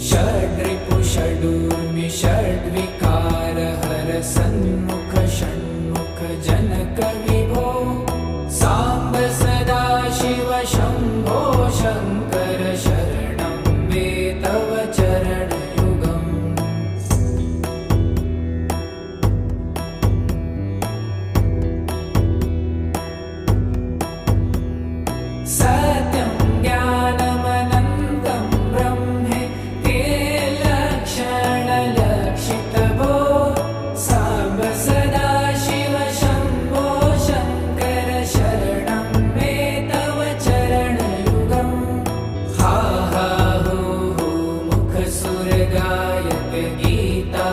षड्रिपुषडूर्मि षड्विकार हर सन्मुख षण्मुख जनक विभो साम्ब सदा शिव शम्भो शङ्कर शरणं मे तव चरणयुगम् सत्यं ज्ञानमनन्तं ब्रह्मे ते लक्षणलक्षितभो साम्ब सदा शिव शम्भो शङ्कर शरणं मे तव चरणयुगम् हा हा हो मुखसुरगायक गीता